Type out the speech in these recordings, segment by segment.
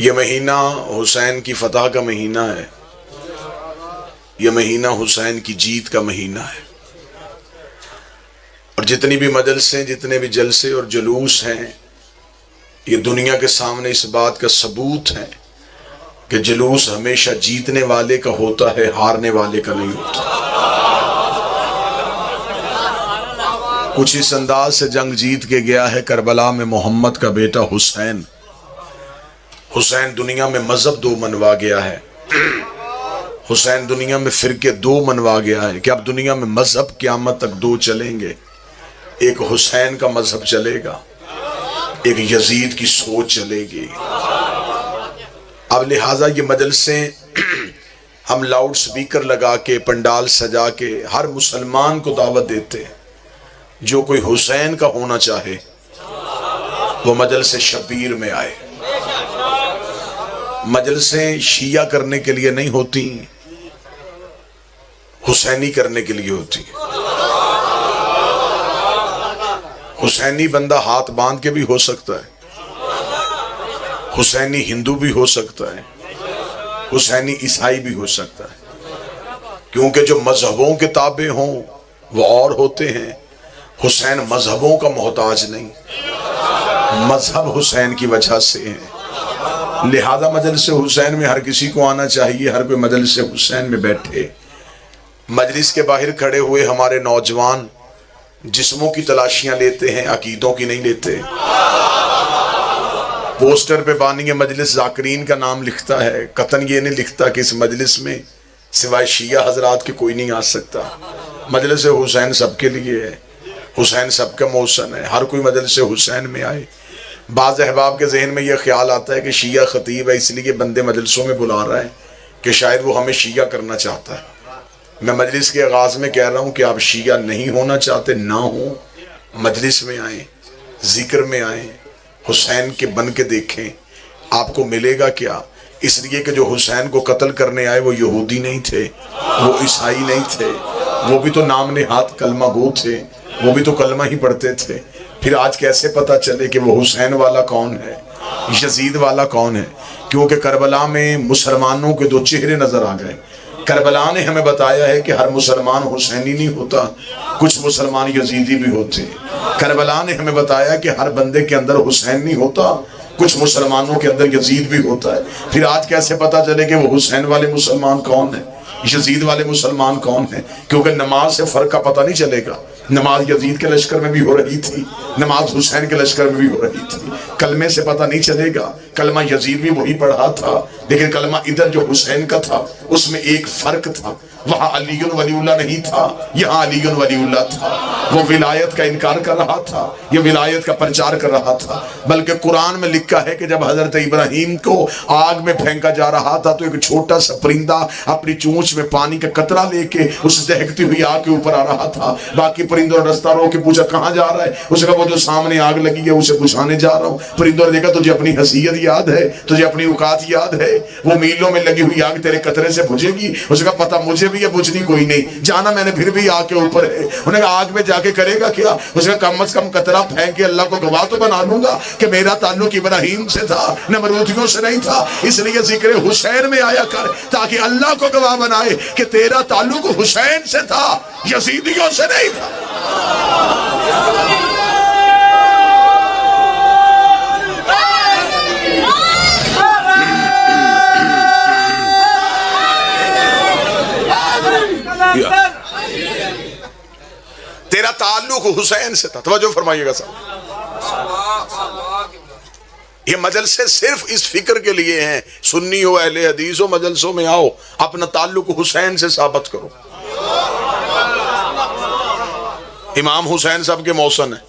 ये महीना हुसैन की फतह का महीना है। ये महीना हुसैन की जीत का महीना है। और जितनी भी मजलिसें, जितने भी जलसे और जुलूस हैं, ये दुनिया के सामने इस बात का सबूत है कि जुलूस हमेशा जीतने वाले का होता है, हारने वाले का नहीं होता। कुछ इस अंदाज से जंग जीत के गया है करबला में मोहम्मद का बेटा हुसैन। हुसैन दुनिया में मजहब दो मनवा गया है। हुसैन दुनिया में फिरके दो मनवा गया है कि अब दुनिया में मजहब क़यामत तक दो चलेंगे। एक हुसैन का मजहब चलेगा, एक यजीद की सोच चलेगी। अब लिहाजा ये मजलिसें हम लाउड स्पीकर लगा के, पंडाल सजा के हर मुसलमान को दावत देते हैं, जो कोई हुसैन का होना चाहे वो मजलिस शबीर में आए। मजलिसें शिया करने के लिए नहीं होती, हुसैनी करने के लिए होती। हुसैनी बंदा हाथ बांध के भी हो सकता है, हुसैनी हिंदू भी हो सकता है, हुसैनी ईसाई भी हो सकता है, क्योंकि जो मजहबों के ताबे हों वो और होते हैं। हुसैन मजहबों का मोहताज नहीं, मजहब हुसैन की वजह से है। लिहाजा मजलिस हुसैन में हर किसी को आना चाहिए, हर कोई मजलिस हुसैन में बैठे। मजलिस के बाहर खड़े हुए हमारे नौजवान जिस्मों की तलाशियां लेते हैं, अकीदों की नहीं लेते। पोस्टर पे बानी मजलिस जाकिरीन का नाम लिखता है, कतन ये नहीं लिखता कि इस मजलिस में सिवाय शिया हजरात के कोई नहीं आ सकता। मजलिस हुसैन सबके लिए है, हुसैन सबका मौसन है, हर कोई मजलिस हुसैन में आए। बाज़ अहबाब के जहन में यह ख्याल आता है कि शिया खतीब है इसलिए बंदे मजलिसों में बुला रहा है कि शायद वो हमें शिया करना चाहता है। मैं मजलिस के आगाज़ में कह रहा हूँ कि आप शिया नहीं होना चाहते, ना हो, मजलिस में आए, जिक्र में आए, हुसैन के बन के देखें, आपको मिलेगा क्या। इसलिए कि जो हुसैन को कत्ल करने आए वो यहूदी नहीं थे, वो ईसाई नहीं थे, वो भी तो नाम नेहात कलमा गो थे, वो भी तो कलमा ही पढ़ते थे। फिर आज कैसे पता चले कि वो हुसैन वाला कौन है, यजीद वाला कौन है। क्योंकि करबला में मुसलमानों के दो चेहरे नजर आ गए। करबला ने हमें बताया है कि हर मुसलमान हुसैनी नहीं होता, कुछ मुसलमान यजीदी भी होते। करबला ने हमें बताया कि हर बंदे के अंदर हुसैन नहीं होता, कुछ मुसलमानों के अंदर यजीद भी होता है। फिर आज कैसे पता चले कि वो हुसैन वाले मुसलमान कौन है, यजीद वाले मुसलमान कौन है। क्योंकि नमाज से फर्क का पता नहीं चलेगा। नमाज यजीद के लश्कर में भी हो रही थी, नमाज हुसैन के लश्कर में भी हो रही थी। कलमे से पता नहीं चलेगा, कलमा यजीद भी वही पढ़ा था, लेकिन कलमा इधर जो हुसैन का था उसमें एक फर्क था। वहां अलीयुन वलीउल्लाह नहीं था, यहाँ अलीयुन वलीउल्लाह था। वो विलायत का इनकार कर रहा था, ये विलायत का प्रचार कर रहा था। बल्कि कुरान में लिखा है कि जब हजरत इब्राहिम को आग में फेंका जा रहा था तो एक छोटा सा परिंदा अपनी चोंच में पानी का कतरा लेके उस दहकती हुई आग के ऊपर आ रहा था। बाकी परिंदों ने रास्ता रोक के पूछा कहाँ जा रहा है, उसने कहा वो जो सामने आग लगी है उसे बुझाने जा रहा हूँ। परिंदों ने देखा तुझे अपनी हैसियत याद है, तुझे अपनी औकात याद है, वो मीलों में लगी हुई आग तेरे कतरे से बुझेगी। उसने कहा पता मुझे भी है, बुझनी कोई नहीं, जाना मैंने फिर भी आग के ऊपर है। उन्होंने कहा आग में जाके करेगा क्या। उसने कम से कम कतरा फेंक के अल्लाह को गवाह तो बना लूंगा कि मेरा ताल्लुक इब्राहिम से था, नमरूदियों से नहीं था। इसलिए जिक्र हुसैन में आया कर ताकि अल्लाह को गवाह बनाए कि तेरा ताल्लुक हुसैन से था, यजीदियों से नहीं था। तेरा ताल्लुक हुसैन से था। तवज्जो फरमाइएगा साहब, ये मजलिसें सिर्फ इस फिक्र के लिए हैं, सुन्नी हो, अहले हदीस हो, मजलिसों में आओ, अपना ताल्लुक हुसैन से साबित करो। इमाम हुसैन साहब के मौसन है।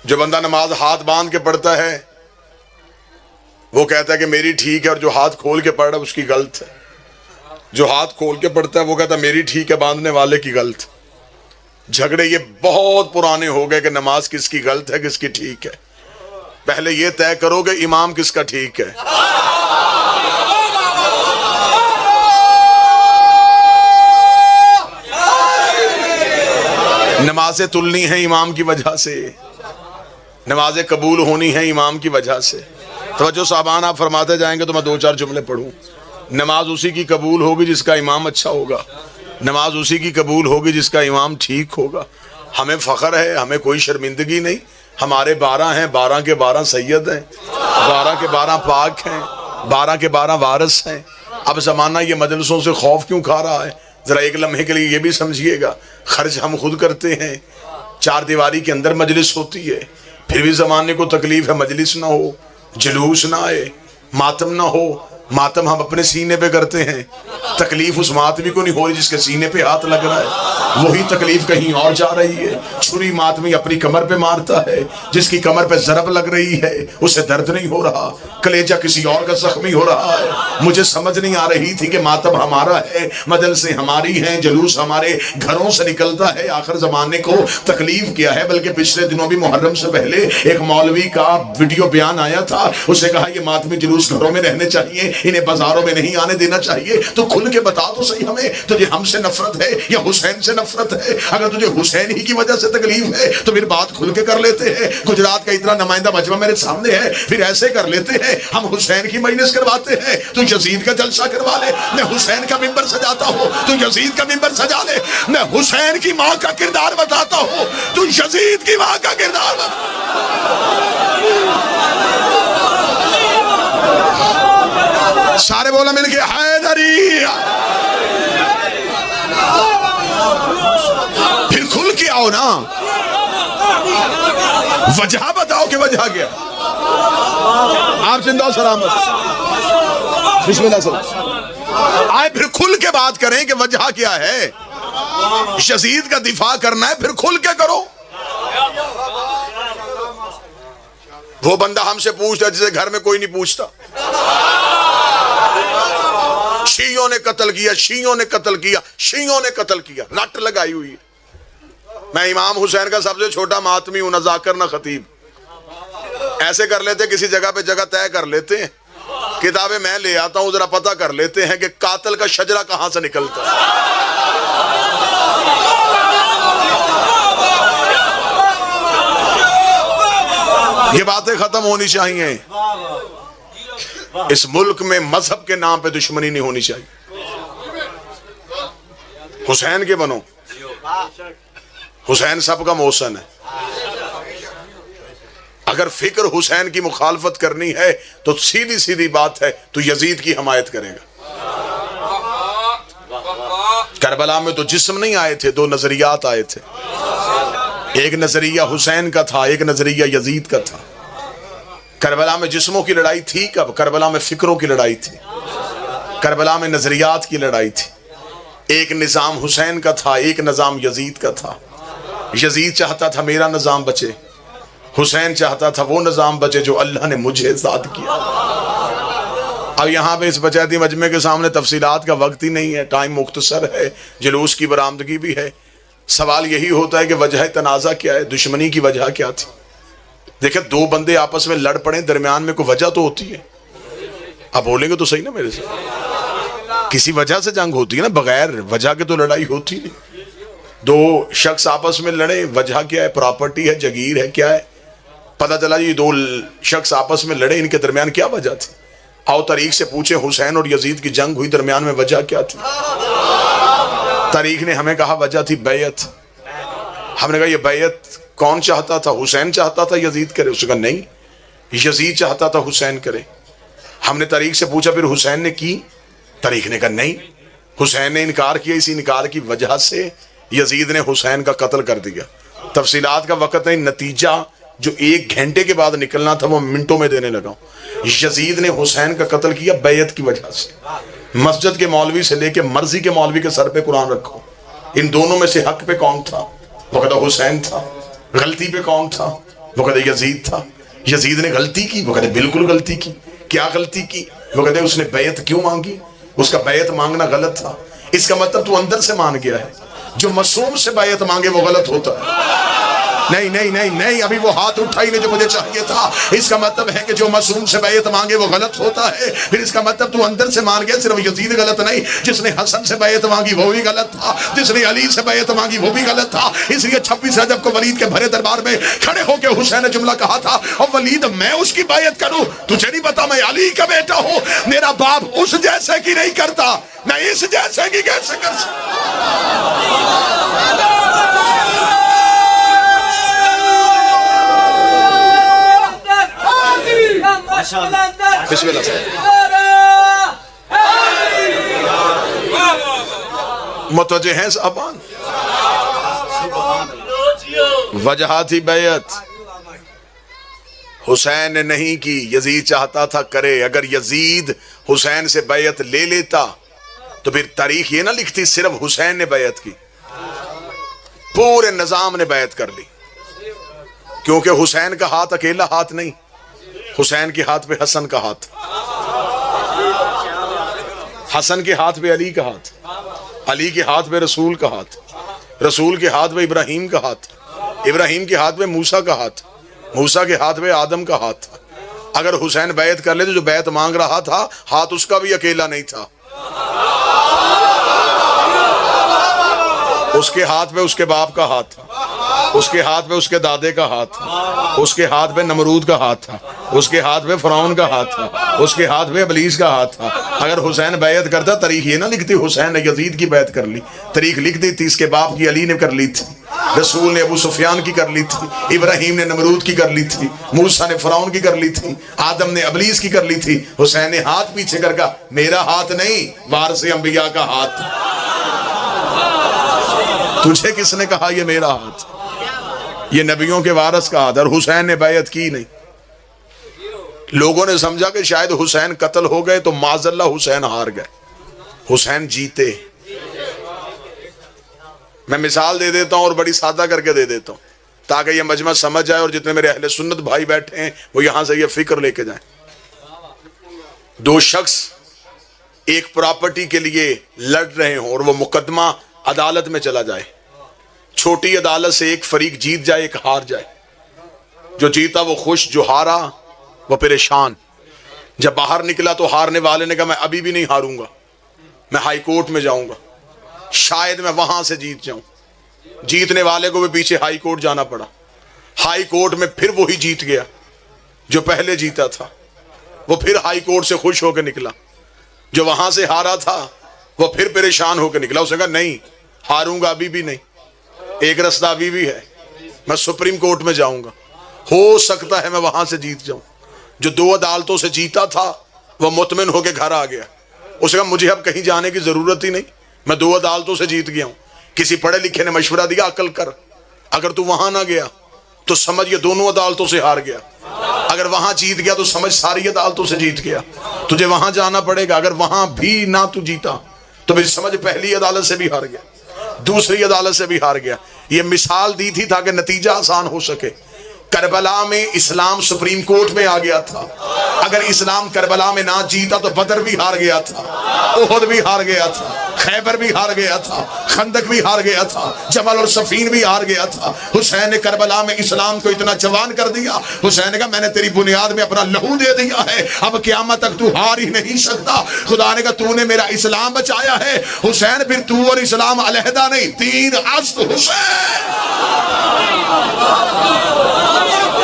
जो बंदा नमाज हाथ बांध के पढ़ता है वो कहता है कि मेरी ठीक है, और जो हाथ खोल के पढ़ रहा है उसकी गलत है। जो हाथ खोल के पढ़ता है वो कहता है मेरी ठीक है, बांधने वाले की गलत। झगड़े ये बहुत पुराने हो गए कि नमाज किसकी गलत है, किसकी ठीक है। पहले ये तय करो कि इमाम किसका ठीक है। नमाजें तुलनी है इमाम की वजह से, नमाजें कबूल होनी है इमाम की वजह से। तवज्जो साहबान, आप फरमाते जाएंगे तो मैं दो चार जुमले पढ़ूं। नमाज उसी की कबूल होगी जिसका इमाम अच्छा होगा, नमाज उसी की कबूल होगी जिसका इमाम ठीक होगा। हमें फ़ख्र है, हमें कोई शर्मिंदगी नहीं। हमारे 12 हैं, 12 के 12 सैयद हैं, 12 के 12 पाक हैं, 12 के 12 वारिस हैं। अब ज़माना ये मजलिसों से खौफ क्यों खा रहा है? ज़रा एक लम्हे के लिए ये भी समझिएगा, खर्च हम खुद करते हैं, चार दीवारी के अंदर मजलिस होती है, फिर भी ज़माने को तकलीफ है मजलिस ना हो, जुलूस ना आए, मातम ना हो। मातम हम अपने सीने पे करते हैं, तकलीफ उस मातमी को नहीं हो रही जिसके सीने पे हाथ लग रहा है, वही तकलीफ कहीं और जा रही है। छुरी मातमी अपनी कमर पे मारता है, जिसकी कमर पे ज़रब लग रही है उसे दर्द नहीं हो रहा, कलेजा किसी और का जख्मी हो रहा है। मुझे समझ नहीं आ रही थी कि मातम हमारा है, मजलिसें हमारी हैं, जुलूस हमारे घरों से निकलता है, आखिर ज़माने को तकलीफ क्या है। बल्कि पिछले दिनों भी मुहर्रम से पहले एक मौलवी का वीडियो बयान आया था, उसने कहा ये मातमी जुलूस घरों में रहने चाहिए, इन्हें बाजारों में नहीं आने देना चाहिए। तो खुल के बता तो सही हमें, तुझे हमसे नफरत है या हुसैन से नफरत है? अगर तुझे हुसैन ही की वजह से तकलीफ है तो फिर बात खुल के कर लेते हैं। गुजरात का इतना नुमाइंदा मजमा मेरे सामने है, फिर ऐसे कर लेते हैं, हम हुसैन की मजलिस करवाते हैं, तू यजीद का जलसा करवा ले। मैं हुसैन का मिंबर सजाता हूँ, तू यजीद का मिंबर सजा ले। मैं हुसैन की माँ का किरदार बताता हूँ, तू यजीद की माँ का किरदार बता। सारे बोला मिलके हैदरी। फिर खुल के आओ ना, वजह बताओ कि वजह क्या। आप जिंदा सलामत, बिस्मिल्लाह सर आए, फिर खुल के बात करें कि वजह क्या है। यजीद का दिफा करना है, फिर खुल के करो। वो बंदा हमसे पूछता जिसे घर में कोई नहीं पूछता, शीयों ने कत्ल किया, शीयों ने कत्ल किया, शीयों ने कत्ल किया, रट लगाई हुई है। मैं इमाम हुसैन का सबसे छोटा मातमी हूं, ना जाकर ना खतीब। ऐसे कर लेते, किसी जगह पे जगह तय कर लेते हैं, किताबें मैं ले आता हूं, जरा पता कर लेते हैं कि कातिल का शजरा कहां से निकलता है। ये बातें खत्म होनी चाहिए। इस मुल्क में मजहब के नाम पे दुश्मनी नहीं होनी चाहिए। हुसैन के बनो, हुसैन सबका मोहसन है। अगर फिक्र हुसैन की मुखालफत करनी है तो सीधी सीधी बात है, तो यजीद की हमायत करेगा। करबला में तो जिस्म नहीं आए थे, दो नजरियात आए थे। एक नजरिया हुसैन का था, एक नजरिया यजीद का था। करबला में जिस्मों की लड़ाई थी कब? करबला में फिक्रों की लड़ाई थी, करबला में नजरियात की लड़ाई थी। एक निज़ाम हुसैन का था, एक निज़ाम यजीद का था। यजीद चाहता था मेरा निज़ाम बचे, हुसैन चाहता था वो निज़ाम बचे जो अल्लाह ने मुझे ज़ाद किया। अब यहाँ पे इस बचैती मजमे के सामने तफसीलात का वक्त ही नहीं है, टाइम मुख्तसर है, जुलूस की बरामदगी भी है। सवाल यही होता है कि वजह तनाज़ा क्या है, दुश्मनी की वजह क्या थी? देखिए, दो बंदे आपस में लड़ पड़े, दरमियान में कोई वजह तो होती है। आप बोलेंगे तो सही ना मेरे से, किसी वजह से जंग होती है ना, बगैर वजह के तो लड़ाई होती नहीं। दो शख्स आपस में लड़े, वजह क्या है? प्रॉपर्टी है, जगीर है, क्या है? पता चला ये दो शख्स आपस में लड़े, इनके दरमियान क्या वजह थी? आओ तारीख से पूछे, हुसैन और यजीद की जंग हुई, दरमियान में वजह क्या थी? तारीख ने हमें कहा वजह थी बैयत। हमने कहा ये बैयत कौन चाहता था? हुसैन चाहता था यजीद करे? उसने कहा नहीं, यजीद चाहता था हुसैन करे। हमने तारीख से पूछा फिर हुसैन ने की? तारीख ने कहा नहीं, हुसैन ने इनकार किया, इसी इनकार की वजह से यजीद ने हुसैन का कत्ल कर दिया। तफसीलात का वक्त नहीं, नतीजा जो 1 घंटे के बाद निकलना था वो मिनटों में देने लगा। यजीद ने हुसैन का कत्ल किया बैयत की वजह से। मस्जिद के मौलवी से लेके मर्जी के मौलवी के सर पे कुरान रखो, इन दोनों में से हक पे कौन था? वो कहता हुसैन था। गलती पे कौन था? वो कहते यजीद था। यजीद ने गलती की? वो कहते बिल्कुल गलती की। क्या गलती की? वो कहते उसने बैयत क्यों मांगी? उसका बैयत मांगना गलत था। इसका मतलब तू अंदर से मान गया है, जो मासूम से बैयत मांगे वो गलत होता है। नहीं नहीं नहीं नहीं, अभी वो हाथ उठा ही नहीं जो मुझे चाहिए था। इसका मतलब है कि जो मासूम से बैयत मांगे वो गलत होता है। फिर इसका मतलब तू अंदर से मान गया, सिर्फ यजीद गलत नहीं, जिसने हसन से बैयत मांगी वो भी गलत था, जिसने अली से बैयत मांगी वो भी गलत था। इसलिए 26 रजब को वलीद के भरे दरबार में खड़े होकर हुसैन ने जुमला कहा था, और वलीद मैं उसकी बैयत करूं, तुझे नहीं पता मैं अली का बेटा हूं, मेरा बाप उस जैसे की नहीं करता, मैं इस जैसे की कैसे कर बिस्मिल्लाह से मुतवज्जे हैं साहबान। वजह थी बैयत हुसैन ने नहीं की, यजीद चाहता था करे। अगर यजीद हुसैन से बैयत ले लेता तो फिर तारीख ये ना लिखती सिर्फ हुसैन ने बैयत की, पूरे निजाम ने बैयत कर ली। क्योंकि हुसैन का हाथ अकेला हाथ नहीं, हुसैन के हाथ पे हसन का हाथ, हसन के हाथ पे अली का हाथ, अली के हाथ पे रसूल का हाथ, रसूल के हाथ पे इब्राहिम का हाथ, इब्राहिम के हाथ पे मूसा का हाथ, मूसा के हाथ पे आदम का हाथ। अगर हुसैन बैत कर ले तो जो बैत मांग रहा था हाथ उसका भी अकेला नहीं था, उसके हाथ पे उसके बाप का हाथ था, उसके हाथ पे उसके दादे का हाथ था, उसके हाथ पे नमरूद का हाथ था, उसके हाथ पे फिरौन का हाथ था, उसके हाथ पे इब्लीस का हाथ था। अगर हुसैन बैत करता तारीख ये ना लिखती हुसैन ने यजीद की बैत कर ली, तारीख लिख दी थी इसके बाप की अली ने कर ली थी, रसूल ने अबू सुफियान की कर ली थी, इब्राहिम ने नमरूद की कर ली थी, मूसा ने फिरौन की कर ली थी, आदम ने इब्लीस की कर ली थी। हुसैन ने हाथ पीछे कर कहा मेरा हाथ नहीं, वारिस अंबिया का हाथ। तुझे किसने कहा ये मेरा हाथ? ये नबियों के वारिस का हाथ। और हुसैन ने बैयत की नहीं। लोगों ने समझा कि शायद हुसैन कत्ल हो गए तो माजल्ला हुसैन हार गए, हुसैन जीते। मैं मिसाल दे देता हूं और बड़ी सादा करके दे देता हूं ताकि ये मजमा समझ जाए और जितने मेरे अहले सुन्नत भाई बैठे हैं वो यहां से ये फिक्र लेके जाएं। दो शख्स एक प्रॉपर्टी के लिए लड़ रहे हों और वो मुकदमा अदालत में चला जाए, छोटी अदालत से एक फरीक जीत जाए एक हार जाए, जो जीता वो खुश, जो हारा वो परेशान। जब बाहर निकला तो हारने वाले ने कहा मैं अभी भी नहीं हारूंगा, मैं हाई कोर्ट में जाऊंगा, शायद मैं वहां से जीत जाऊं। जीतने वाले को भी पीछे हाई कोर्ट जाना पड़ा, हाई कोर्ट में फिर वही जीत गया जो पहले जीता था, वो फिर हाई कोर्ट से खुश होकर निकला। जो वहां से हारा था वो फिर परेशान होकर निकला, उसने कहा नहीं हारूंगा अभी भी नहीं, एक रास्ता अभी भी है, मैं सुप्रीम कोर्ट में जाऊंगा, हो सकता है मैं वहां से जीत जाऊं। जो दो अदालतों से जीता था वह मुतमिन होकर घर आ गया, उसने कहा मुझे अब कहीं जाने की जरूरत ही नहीं, मैं दो अदालतों से जीत गया हूं। किसी पढ़े लिखे ने मशवरा दिया अकल कर, अगर तू वहां ना गया तो समझ ये दोनों अदालतों से हार गया, अगर वहां जीत गया तो समझ सारी अदालतों से जीत गया, तुझे वहां जाना पड़ेगा। अगर वहां भी ना तू जीता तो फिर समझ पहली अदालत से भी हार गया, दूसरी अदालत से भी हार गया। ये मिसाल दी थी ताकि नतीजा आसान हो सके। करबला में इस्लाम सुप्रीम कोर्ट में आ गया था, अगर इस्लाम करबला में ना जीता तो बदर भी हार गया था, उहद भी हार गया था, खैबर भी हार गया था, खंदक भी हार गया था, जबल और सफीन भी हार गया था। हुसैन ने करबला में इस्लाम को इतना जवान कर दिया, हुसैन ने कहा मैंने तेरी बुनियाद में अपना लहू दे दिया है, अब क़यामत तक तू हार ही नहीं सकता। खुदा ने कहा तूने मेरा इस्लाम बचाया है हुसैन, फिर तू और इस्लाम अलहदा नहीं, दीन अस्त हुसैन,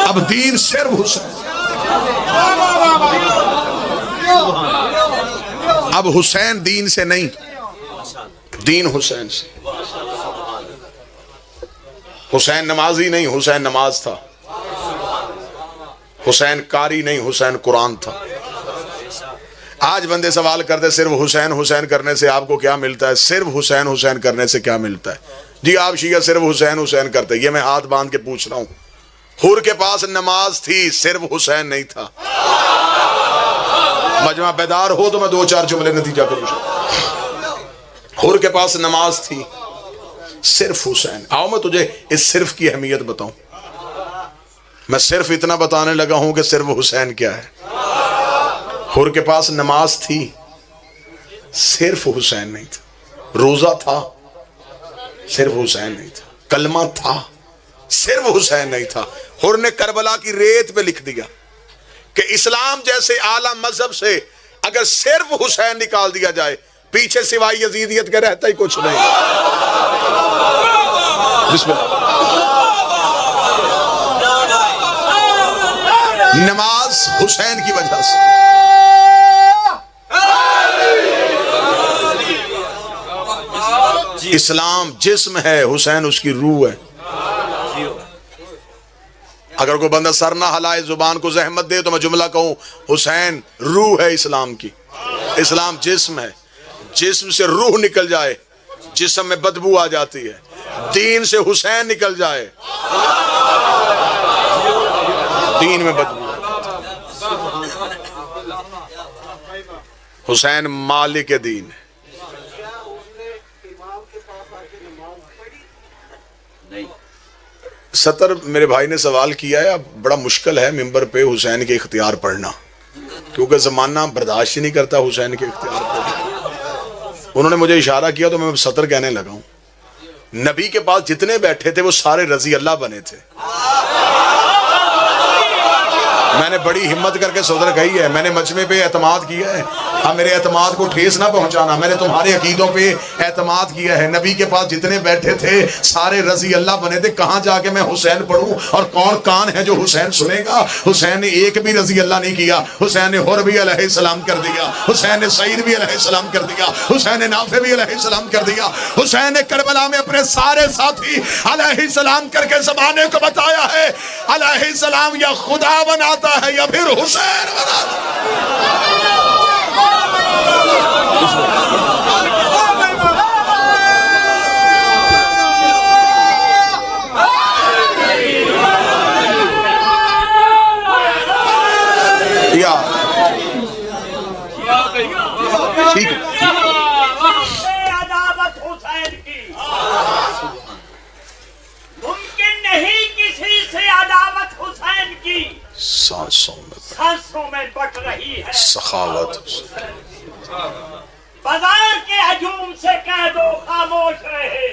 अब दीन सिर्फ हुसैन। अब हुसैन दीन से नहीं, दीन हुसैन से। हुसैन नमाजी नहीं, हुसैन नमाज था। हुसैन कारी नहीं, हुसैन कुरान था। आज बंदे सवाल करते सिर्फ हुसैन हुसैन करने से आपको क्या मिलता है, सिर्फ हुसैन हुसैन करने से क्या मिलता है? जी आप शिया सिर्फ हुसैन हुसैन करते, ये मैं हाथ बांध के पूछ रहा हूं। हुर के पास नमाज थी, सिर्फ हुसैन नहीं था। मजमा बेदार हो तो मैं दो चार जुमले नतीजा करूंगा। हुर के पास नमाज थी, सिर्फ हुसैन। आओ मैं तुझे इस सिर्फ की अहमियत बताऊं। मैं सिर्फ इतना बताने लगा हूं कि सिर्फ हुसैन क्या है। हुर के पास नमाज थी, सिर्फ हुसैन नहीं था। रोजा था, सिर्फ हुसैन नहीं था। कलमा था, सिर्फ हुसैन नहीं था। हुर ने करबला की रेत पे लिख दिया कि इस्लाम जैसे आला मजहब से अगर सिर्फ हुसैन निकाल दिया जाए, पीछे सिवाय यजीदियत के रहता ही कुछ नहीं। नमाज हुसैन की वजह से। इस्लाम जिस्म है, हुसैन उसकी रूह है। अगर कोई बंदा सर ना हलाए, जुबान को जहमत दे, तो मैं जुमला कहूं हुसैन रूह है इस्लाम की। इस्लाम जिस्म है, जिस्म से रूह निकल जाए, जिस्म में बदबू आ जाती है। दीन से हुसैन निकल जाए, दीन में बदबू। हुसैन मालिक दीन है। सतर मेरे भाई ने सवाल किया है, अब बड़ा मुश्किल है मिंबर पे हुसैन के इख्तियार पढ़ना, क्योंकि जमाना बर्दाश्त ही नहीं करता हुसैन के इख्तियार पढ़ना। उन्होंने मुझे इशारा किया तो मैं सतर कहने लगा हूं। नबी के पास जितने बैठे थे वो सारे रजी अल्लाह बने थे। मैंने बड़ी हिम्मत करके सदर कही है, मैंने मजमे पे एतमाद किया है। अब मेरे एतमाद को ठेस ना पहुंचाना, मैंने तुम्हारे अकीदों पे एतमाद किया है। नबी के पास जितने बैठे थे सारे रजी अल्लाह बने थे। कहां जाके मैं हुसैन पढ़ूं, और कौन कान है जो हुसैन सुनेगा। हुसैन ने एक भी रजी अल्लाह नहीं किया। हुसैन ने हुर भी अलैहिस्सलाम कर दिया, हुसैन ने सईद भी अलैहिस्सलाम कर दिया, हुसैन ने नाफे भी अलैहिस्सलाम कर दिया। हुसैन ने करबला में अपने सारे साथी अलैहिस्सलाम करके ज़माने को बताया है, अलैहिस्सलाम या खुदा बनाता है या फिर हुसैन बनाता है। या ठीक है, अदावत हुसैन की मुमकिन नहीं, किसी से अदावत हुसैन की सांसों में बट रही है सखावत। बाजार के हजूम से कह दो खामोश रहे,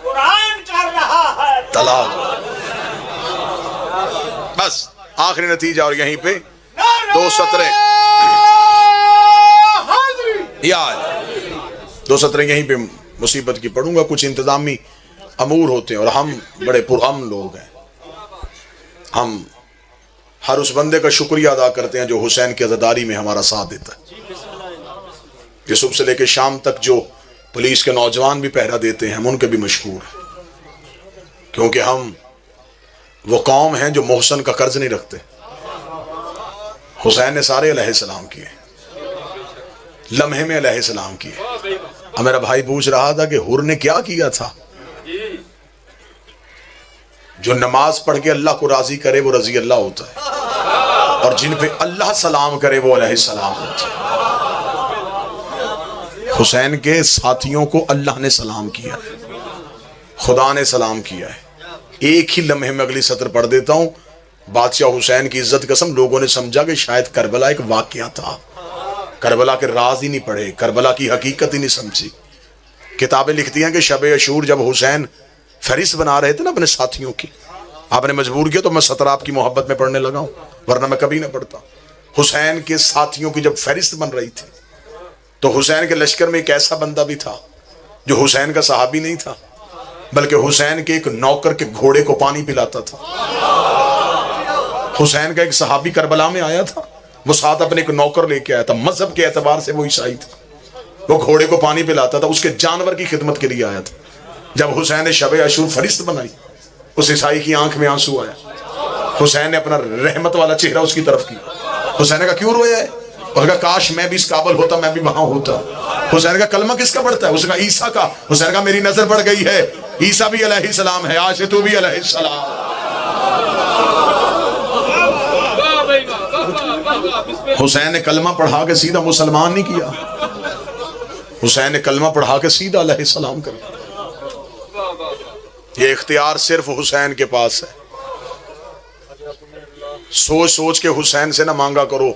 कुरान कर रहा है तलाक। बस आखिरी नतीजा, और यहीं पे 2 सतरें याद, 2 सतरें यहीं पे मुसीबत की पढ़ूंगा। कुछ इंतजामी अमूर होते हैं और हम बड़े पुरअमन लोग हैं। हम हर उस बंदे का शुक्रिया अदा करते हैं जो हुसैन की अज़ादारी में हमारा साथ देता है। ये सुबह से लेकर शाम तक जो पुलिस के नौजवान भी पहरा देते हैं, हम उनके भी मशहूर हैं, क्योंकि हम वो कौम हैं जो मोहसन का कर्ज नहीं रखते। हुसैन ने सारे अलैहिस्सलाम किए, लम्हे में अलैहिस्सलाम किए। अब मेरा भाई पूछ रहा था कि हुर ने क्या किया था। जो नमाज पढ़ के अल्लाह को राजी करे वो रजी अल्लाह होता है, और जिन पे अल्लाह सलाम करे वो अलैहिस्सलाम होता है। हुसैन के साथियों को अल्लाह ने सलाम किया है, खुदा ने सलाम किया है। एक ही लम्हे में अगली सत्र पढ़ देता हूं। बादशाह हुसैन की इज्जत कसम, लोगों ने समझा कि शायद करबला एक वाकया था, करबला के राज ही नहीं पढ़े, करबला की हकीकत ही नहीं समझी। किताबें लिखती हैं कि शब अशूर जब हुसैन फहरिस्त बना रहे थे ना अपने साथियों की, आपने मजबूर किया तो मैं सत्र आपकी मोहब्बत में पढ़ने लगा हूं, वरना मैं कभी ना पढ़ता। हुसैन के साथियों की जब फहरिस्त बन रही थी तो हुसैन के लश्कर में एक ऐसा बंदा भी था जो हुसैन का सहाबी नहीं था, बल्कि हुसैन के एक नौकर के घोड़े को पानी पिलाता था। हुसैन का एक सहाबी करबला में आया था, वो साथ अपने एक नौकर लेके आया था। मजहब के एतबार से वो ईसाई था, वो घोड़े को पानी पिलाता था, उसके जानवर की खिदमत के लिए आया था। जब हुसैन ने शब अशूर फरिश्त बनाई, उस ईसाई की आंख में आंसू आया। हुसैन ने अपना रहमत वाला चेहरा उसकी तरफ किया। हुसैन ने कहा क्यों रोया है? उसका काश मैं भी इस काबल होता, मैं भी वहां होता। हुसैन का कलमा किसका पढ़ता है? उसका ईसा का। हुसैन का मेरी नजर पड़ गई है, ईसा भी अलैहिस्सलाम है, आज से तू भी अलैहिस्सलाम। हुसैन ने कलमा पढ़ा के सीधा मुसलमान नहीं किया, हुसैन ने कलमा पढ़ा के सीधा अलैहिस्सलाम कर। ये इख्तियार सिर्फ हुसैन के पास है। सोच सोच के हुसैन से ना मांगा करो,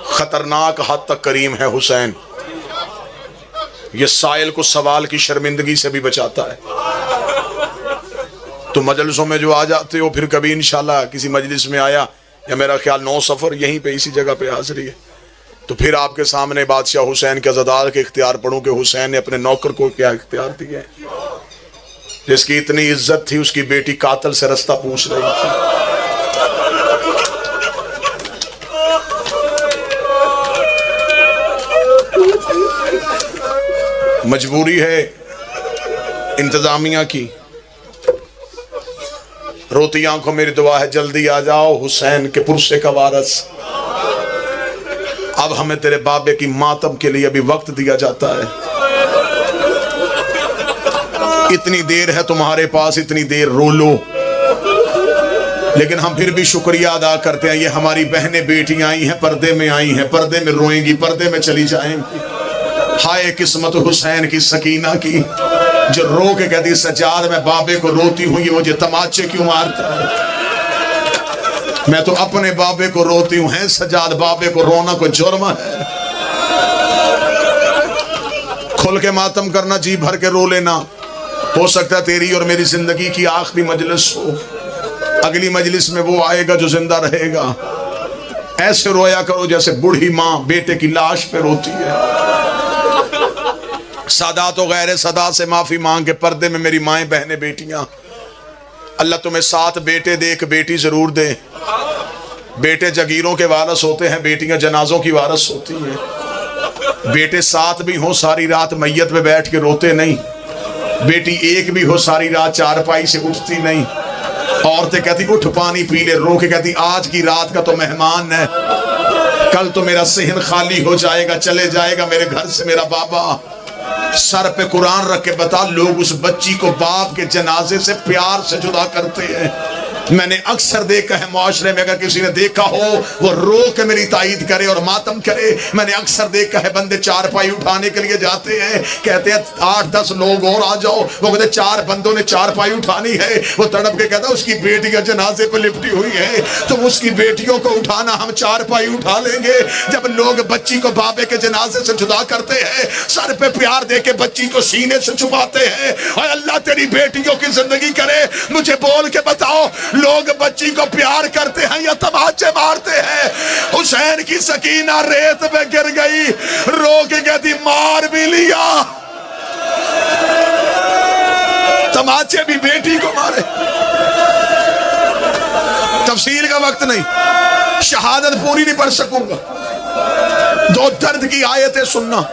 खतरनाक हद तक करीम है हुसैन। ये साइल को सवाल की शर्मिंदगी से भी बचाता है। तो मजलिसों में जो आ जाते हो, फिर कभी इंशाल्लाह किसी मजलिस में आया, या मेरा ख्याल 9 सफ़र यहीं पे इसी जगह पे हाजिरी है, तो फिर आपके सामने बादशाह हुसैन के अज़ादार के इख्तियार पढ़ूं कि हुसैन ने अपने नौकर को क्या इख्तियार दिए। जिसकी इतनी इज्जत थी, उसकी बेटी कातिल से रास्ता पूछ रही थी। मजबूरी है इंतजामिया की। रोती आंखों मेरी दुआ है, जल्दी आ जाओ हुसैन के पुरसे का वारस। अब हमें तेरे बाबे की मातम के लिए अभी वक्त दिया जाता है। इतनी देर है तुम्हारे पास, इतनी देर रो लो, लेकिन हम फिर भी शुक्रिया अदा करते हैं। ये हमारी बहनें बेटियां आई हैं, पर्दे में आई हैं, पर्दे में रोएंगी, पर्दे में चली जाएंगी। हाय किस्मत हुसैन की, सकीना की, जो रो के कहती सजाद मैं बाबे को रोती हूँ, ये मुझे तमाचे क्यों मारता है। मैं तो अपने बाबे को रोती हूँ, है सजाद, बाबे को रोना कोई जुर्म है। खुल के मातम करना, जी भर के रो लेना। हो सकता है तेरी और मेरी जिंदगी की आखिरी मजलिस हो, अगली मजलिस में वो आएगा जो जिंदा रहेगा। ऐसे रोया करो जैसे बूढ़ी माँ बेटे की लाश पे रोती है। सदा तो गैर सदा से माफी मांग के पर्दे में मेरी माएं बहनें बेटियां, अल्लाह तुम्हें 7 बेटे दे, एक बेटी जरूर दे। बेटे जगीरों के वारस होते हैं, बेटियां जनाजों की वारस होती हैं। बेटे 7 भी हो, सारी रात मैयत पे बैठ के रोते नहीं। बेटी 1 भी हो, सारी रात चारपाई से उठती नहीं। औरतें कहती उठ पानी पी ले, रो के कहती आज की रात का तो मेहमान है, कल तो मेरा सेहन खाली हो जाएगा, चले जाएगा मेरे घर से मेरा बाबा। सर पे कुरान रख के बता, लोग उस बच्ची को बाप के जनाजे से प्यार से जुदा करते हैं। मैंने अक्सर देखा है माशरे में, अगर किसी ने देखा हो वो रो के मेरी ताईद करे और मातम करे। मैंने अक्सर देखा है बंदे चारपाई उठाने के लिए जाते हैं, कहते हैं 8-10 लोग और आ जाओ, वो कहते 4 बंदों ने चारपाई उठानी है। वो तड़प के कहता उसकी बेटी का जनाजे पे लिपटी हुई है, तो उसकी बेटियों को उठाना, हम चारपाई उठा लेंगे। जब लोग बच्ची को बाबे के जनाजे से जुदा करते हैं, सर पे प्यार दे के बच्ची को सीने से छुपाते हैं। और अल्लाह तेरी बेटियों की जिंदगी करे, मुझे बोल के बताओ लोग बच्ची को प्यार करते हैं या तमाचे मारते हैं। हुसैन की सकीना रेत में गिर गई, रो के कहती मार भी लिया, तमाचे भी बेटी को मारे। तफसील का वक्त नहीं, शहादत पूरी नहीं पढ़ सकूंगा। 2 दर्द की आयतें सुनना।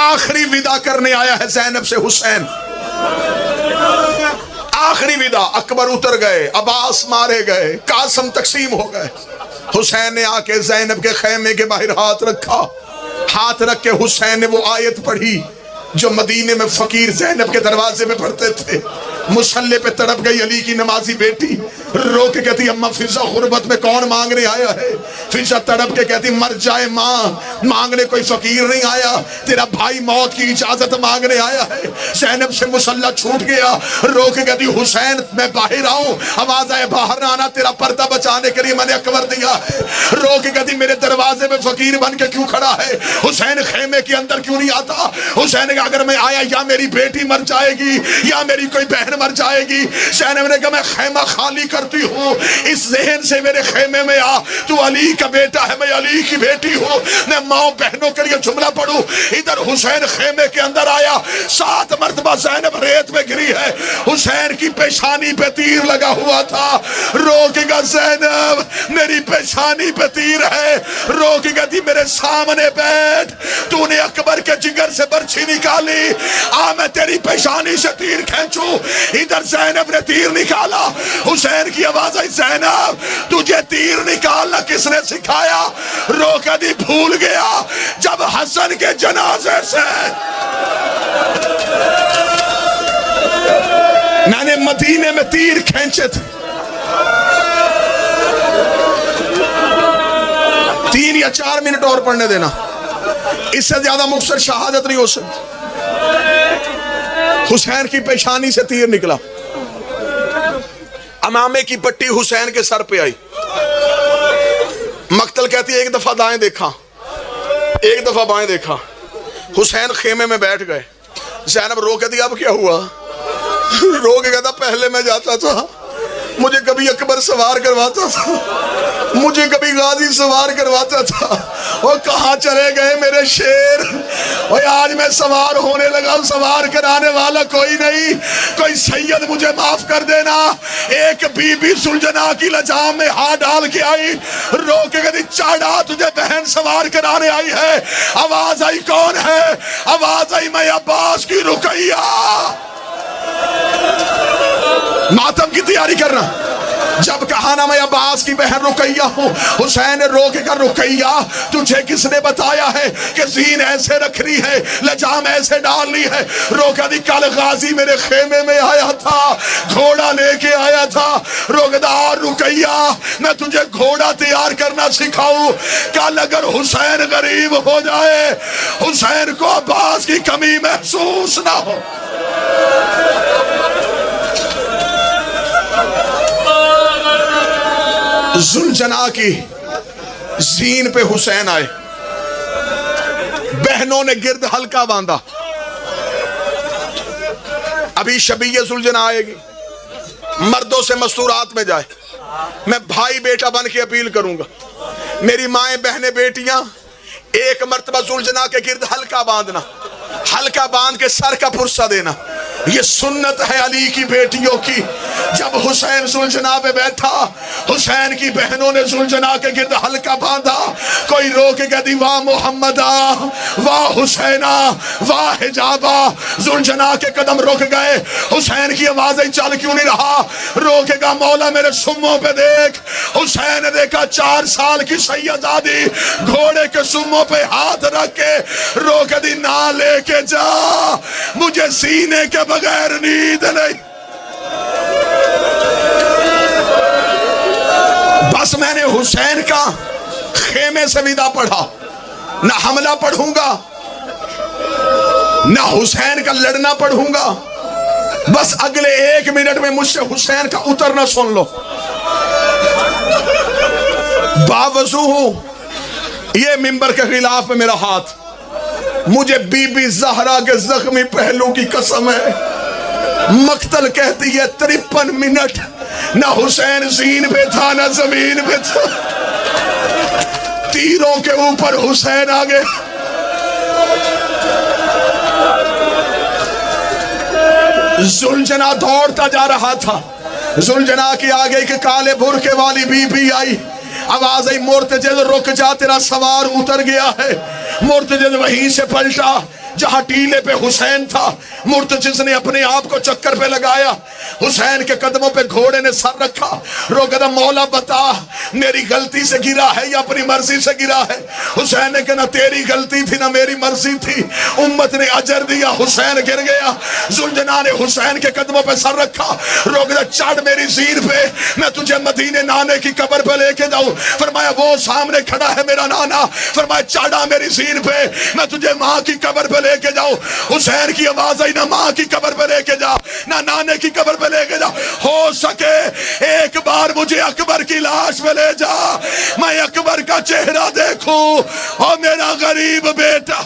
आखिरी विदा करने आया है ज़ैनब से हुसैन, आखिरी विदा। अकबर उतर गए, अब्बास मारे गए, कासिम तकसीम हो गए। हुसैन ने आके ज़ैनब के खैमे के बाहर हाथ रखा, हाथ रख के हुसैन ने वो आयत पढ़ी जो मदीने में फकीर ज़ैनब के दरवाजे में पढ़ते थे। मुसल्ले पे तड़प गई अली की नमाजी बेटी, रो के कहती अम्मा फिजा गुर्बत में कौन मांगने आया है। फिजा तड़प के कहती मर जाए माँ, मांगने कोई फकीर नहीं आया, तेरा भाई मौत की इजाजत मांगने आया है। ज़ैनब से मुसल्ला छूट गया, रो के कहती हुसैन मैं बाहर आऊं, आवाज आए बाहर आना, तेरा पर्दा बचाने के लिए मैंने अकबर दिया है। रो के कहती मेरे दरवाजे में फकीर बन के क्यों खड़ा है, हुसैन खेमे के अंदर क्यों नहीं आता। हुसैन अगर मैं आया या मेरी बेटी मर जाएगी या मेरी कोई बहन मर जाएगी। ज़ैनब ने कहा मैं खेमा खाली करती हूँ, इस ज़हन से मेरे खेमे में आ, तू अली का बेटा है, मैं अली की बेटी हूँ, मैं माँ बहनों के लिए जुमला पढ़ूं। इधर हुसैन खेमे के अंदर आया, 7 मरतबा ज़ैनब रेत में गिरी है, हुसैन की पेशानी पे तीर लगा हुआ था। रोकेगा ज़ैनब मेरी पेशानी पे तीर है, रोकेगा थी मेरे सामने बैठ, तूने अकबर के जिगर से बर्छी निकाली, आ मैं तेरी पेशानी से तीर खींचूं। इधर ज़ैनब ने तीर निकाला, हुसैन की आवाज आई ज़ैनब तुझे तीर निकालना किसने सिखाया। रोका दी भूल गया जब हसन के जनाजे से मैंने मदीने में तीर खींचे थे। 3 या 4 मिनट और पढ़ने देना, इससे ज्यादा मुख्तसर शहादत नहीं हो सकती। हुसैन की पेशानी से तीर निकला, अमामे की पट्टी हुसैन के सर पे आई। मक्तल कहती है 1 दफा दाएं देखा, 1 दफा बाएं देखा। हुसैन खेमे में बैठ गए। ज़ैनब रो के दी अब क्या हुआ। रो के कहता पहले मैं जाता था, मुझे कभी अकबर सवार करवाता था, मुझे कभी गाजी सवार करवाता था, और कहाँ चले गए मेरे शेर। और आज मैं सवार होने लगा, सवार कराने वाला कोई नहीं, कोई सैयद मुझे माफ कर देना। एक बीबी सुलझना की लजाम में हाथ डाल के आई, रो के कहती चाड़ा तुझे बहन सवार कराने आई है। आवाज आई कौन है? आवाज आई मैं अब्बास की रुकैया। मातम की तैयारी करना। जब कहा ना मैं अब्बास की बहन रुकैया हूं, हुसैन ने रो के कर रुकैया तुझे किसने बताया है कि जीन ऐसे रखनी है, लजाम ऐसे डालनी है? रोका दी कल गाजी मेरे खेमे में आया था, घोड़ा लेके आया था। रोकदार रुकैया मैं तुझे घोड़ा तैयार करना सिखाऊं। कल अगर हुसैन गरीब हो जाए, हुसैन को अब्बास की कमी महसूस ना हो। जुलजना की जीन पे हुसैन आए, बहनों ने गिर्द हल्का बांधा। अभी शबीय जुलजना आएगी, मर्दों से मस्तूरात में जाए। मैं भाई बेटा बन के अपील करूंगा, मेरी माएं बहनें बेटियां, एक मर्तबा जुलजना के गिर्द हल्का बांधना, हल्का बांध के सर का पुरसा देना। ये सुन्नत है अली की बेटियों की। जब हुसैन सुलझना पे बैठा, हुसैन की बहनों ने सुलझना के गिर्द हल्का बांधा। कोई रो के कहती वाह मोहम्मदा, वाह हुसैना, वाह हिजाबा। सुलझना के कदम रुक गए, हुसैन की आवाजें चल क्यों नहीं रहा? रो के कहा मौला मेरे सुम्मों पे देख। हुसैन ने देखा 4 साल की सैयदादी घोड़े के सुम्मों पे हाथ रख के रो के दी ना लेके जा, मुझे सीने के बगैर नींद नहीं। बस मैंने हुसैन का खेमे से विदा पढ़ा, ना हमला पढ़ूंगा, ना हुसैन का लड़ना पढ़ूंगा। बस अगले 1 मिनट में मुझसे हुसैन का उतरना सुन लो। बावजू हूं, ये मिंबर के खिलाफ में मेरा हाथ, मुझे बीबी ज़हरा के जख्मी पहलू की कसम है। मक्तल कहती है 53 मिनट ना हुसैन जीन पे था ना जमीन पे था, तीरों के ऊपर हुसैन आ गए। जुलझना दौड़ता जा रहा था, जुलझना की आगे के काले बुरके वाली बीबी आई। आवाज आई मुर्तजिद रुक जा, तेरा सवार उतर गया है। मुर्तजिद वहीं से पलटा जहां टीले पे हुसैन था। मुर्तजिद ने अपने आप को चक्कर पे लगाया, हुसैन के कदमों पे घोड़े ने सर रखा। रो कदम मौला बता मेरी गलती से गिरा है या अपनी मर्जी से गिरा है? हुसैन ने कहा ना तेरी गलती थी ना मेरी मर्जी थी, उम्मत ने अजर दिया, हुसैन गिर गया। जुलझना ने हुसैन के कदमों पे सर रखा। रो कदम चढ़ मेरी जीन पे, मैं तुझे मदीने नाने की कब्र पे लेके जाऊं। फरमाया वो सामने खड़ा है मेरा नाना। फरमाया चढ़ा मेरी जीन पे, मैं तुझे माँ की कब्र पे लेके जाऊं। हुसैन की आवाज आई ना माँ की कब्र पे लेके जा, ना नाने की कब्र पे लेके जा, हो सके एक बार मुझे अकबर की लाश पे ले जा, मैं अकबर का चेहरा देखूं और मेरा गरीब बेटा।